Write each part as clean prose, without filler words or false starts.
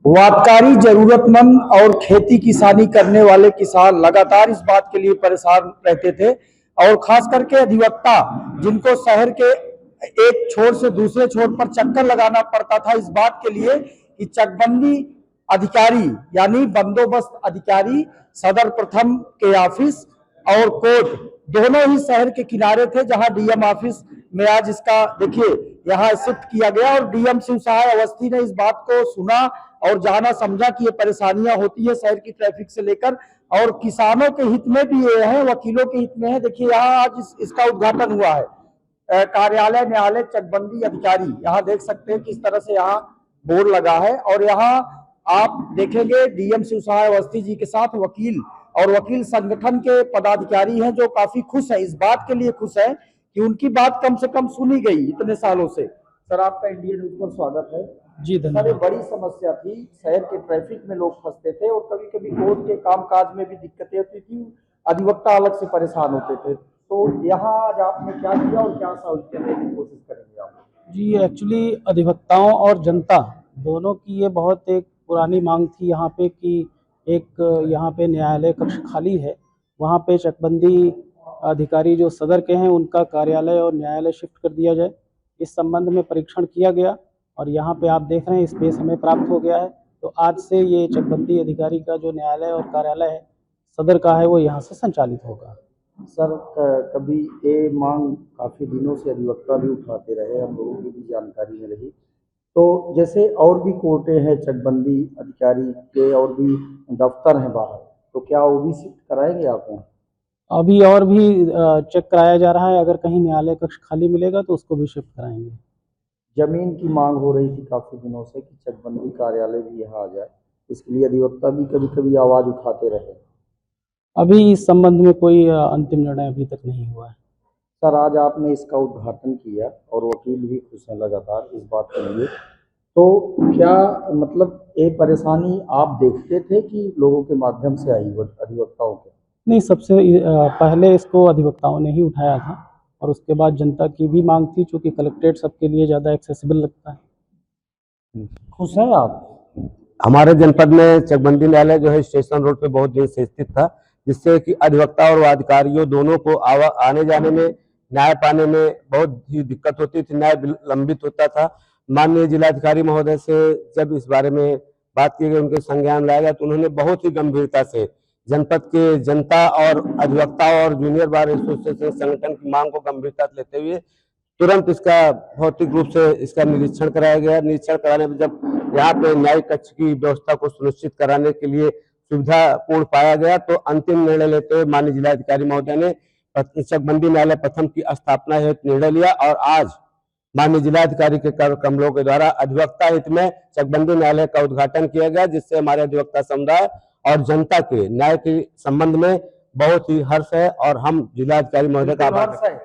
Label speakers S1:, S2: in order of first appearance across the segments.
S1: वादकारी जरूरतमंद और खेती किसानी करने वाले किसान लगातार इस बात के लिए परेशान रहते थे और खास करके अधिवक्ता जिनको शहर के एक छोर से दूसरे छोर पर चक्कर लगाना पड़ता था इस बात के लिए कि चकबंदी अधिकारी यानी बंदोबस्त अधिकारी सदर प्रथम के ऑफिस और कोर्ट दोनों ही शहर के किनारे थे, जहां डीएम ऑफिस में आज इसका देखिए यहाँ शिफ्ट किया गया और डीएम शिव सहाय अवस्थी ने इस बात को सुना और जाना समझा कि ये परेशानियां होती है शहर की ट्रैफिक से लेकर और किसानों के हित में भी ये है, वकीलों के हित में है। देखिए यहाँ आज इसका उद्घाटन हुआ है। कार्यालय न्यायालय चकबंदी अधिकारी, यहाँ देख सकते हैं किस तरह से यहाँ बोर्ड लगा है और यहाँ आप देखेंगे डीएम शिव सहाय अवस्थी जी के साथ वकील और वकील संगठन के पदाधिकारी हैं जो काफी खुश है, इस बात के लिए खुश है कि उनकी बात कम से कम सुनी गई इतने सालों से। सर आपका इंडियन न्यूज पर स्वागत है।
S2: जी धन्यवाद।
S1: सर बड़ी समस्या थी, शहर के ट्रैफिक में लोग फंसते थे और कभी कभी कोर्ट के कामकाज में भी दिक्कतें होती थी, अधिवक्ता अलग से परेशान होते थे। तो यहाँ आज आपने क्या किया और क्या सॉल्व करने की कोशिश करेंगे आप?
S2: जी एक्चुअली अधिवक्ताओं और जनता दोनों की ये बहुत एक पुरानी मांग थी यहाँ पे कि एक यहाँ पे न्यायालय कक्ष खाली है, वहाँ पे चकबंदी अधिकारी जो सदर के हैं उनका कार्यालय और न्यायालय शिफ्ट कर दिया जाए। इस संबंध में परीक्षण किया गया और यहाँ पे आप देख रहे हैं स्पेस हमें प्राप्त हो गया है। तो आज से ये चकबंदी अधिकारी का जो न्यायालय और कार्यालय है सदर का है वो यहाँ से संचालित होगा।
S1: सर कभी ये मांग काफी दिनों से अधिवक्ता भी उठाते रहे, हम लोगों की भी जानकारी में रही। तो जैसे और भी कोर्टें हैं चकबंदी अधिकारी के और भी दफ्तर हैं बाहर, तो क्या वो भी शिफ्ट कराएंगे आप यहाँ?
S2: अभी और भी चेक कराया जा रहा है, अगर कहीं न्यायालय कक्ष खाली मिलेगा तो उसको भी शिफ्ट कराएंगे।
S1: जमीन की मांग हो रही थी काफी दिनों से कि चकबंदी कार्यालय भी यहाँ आ जाए, इसके लिए अधिवक्ता भी कभी कभी आवाज उठाते रहे।
S2: अभी इस संबंध में कोई अंतिम निर्णय अभी तक नहीं हुआ है।
S1: सर आज आपने इसका उद्घाटन किया और वकील भी खुश हैं लगातार इस बात के लिए, तो क्या मतलब ये परेशानी आप देखते थे कि लोगों के माध्यम से आई अधिवक्ताओं के?
S2: नहीं, सबसे पहले इसको अधिवक्ताओं ने ही उठाया था और उसके बाद जनता की भी मांग थी, चूँकि कलेक्ट्रेट सबके लिए ज़्यादा एक्सेसिबल लगता है।
S1: खुश हैं आप?
S3: हमारे जनपद में चकबंदी न्यायालय जो है स्टेशन रोड पे बहुत दिन से स्थित था, जिससे कि अधिवक्ता और अधिकारियों दोनों को आने जाने में न्याय पाने में बहुत ही दिक्कत होती थी, न्याय लंबित होता था। माननीय जिलाधिकारी महोदय से जब इस बारे में बात की गई, उनके संज्ञान लाया गया, तो उन्होंने बहुत ही गंभीरता से जनपद के जनता और अधिवक्ता और जूनियर बार एसोसिएशन संगठन की मांग को गंभीरता से लेते हुए तुरंत इसका भौतिक रूप से इसका निरीक्षण कराया गया। निरीक्षण कराने में जब यहाँ पे न्यायिक कक्ष की व्यवस्था को सुनिश्चित कराने के लिए सुविधापूर्ण पाया गया, तो अंतिम निर्णय लेते हुए माननीय जिलाधिकारी महोदय ने चकबंदी न्यायालय प्रथम की स्थापना हेतु निर्णय लिया और आज माननीय जिलाधिकारी के कमलों के द्वारा अधिवक्ता हित में चकबंदी न्यायालय का उद्घाटन किया गया, जिससे हमारे अधिवक्ता समुदाय और जनता के न्याय के संबंध में बहुत ही हर्ष है और हम जिलाधिकारी महोदय का आभार हैं।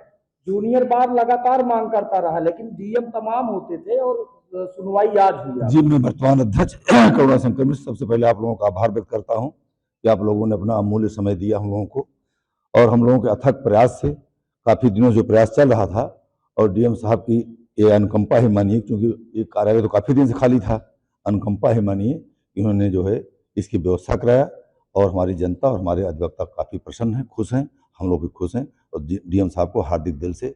S1: जूनियर बार लगातार मांग करता रहा, लेकिन डीएम तमाम होते थे और सुनवाई आज हुई।
S4: जी मैं वर्तमान अध्यक्ष करुणा शंकर मिश्र सबसे पहले आप लोगों का आभार व्यक्त करता हूं कि आप लोगों ने अपना अमूल्य समय दिया हम लोगों को और हम लोगों के अथक प्रयास से काफ़ी दिनों जो प्रयास चल रहा था और डीएम साहब की ये अनुकंपा ही मानिए, क्योंकि ये कार्यालय तो काफ़ी दिन से खाली था, अनुकंपा ही मानिए इन्होंने जो है इसकी व्यवस्था कराया और हमारी जनता और हमारे अधिवक्ता काफ़ी प्रसन्न हैं, खुश हैं, हम लोग भी खुश हैं और डीएम साहब को हार्दिक दिल से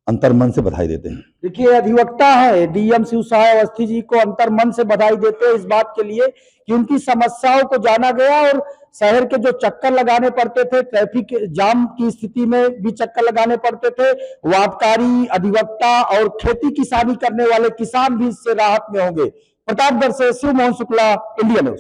S4: अंतर्मन से बधाई देते हैं।
S1: देखिए अधिवक्ता है डीएम शिव सहाय अवस्थी जी को अंतर्मन से बधाई देते हैं इस बात के लिए कि उनकी समस्याओं को जाना गया और शहर के जो चक्कर लगाने पड़ते थे, ट्रैफिक जाम की स्थिति में भी चक्कर लगाने पड़ते थे, वादकारी अधिवक्ता और खेती किसानी करने वाले किसान भी इससे राहत में होंगे। प्रतापगढ़ से शिव मोहन शुक्ला, इंडियन न्यूज।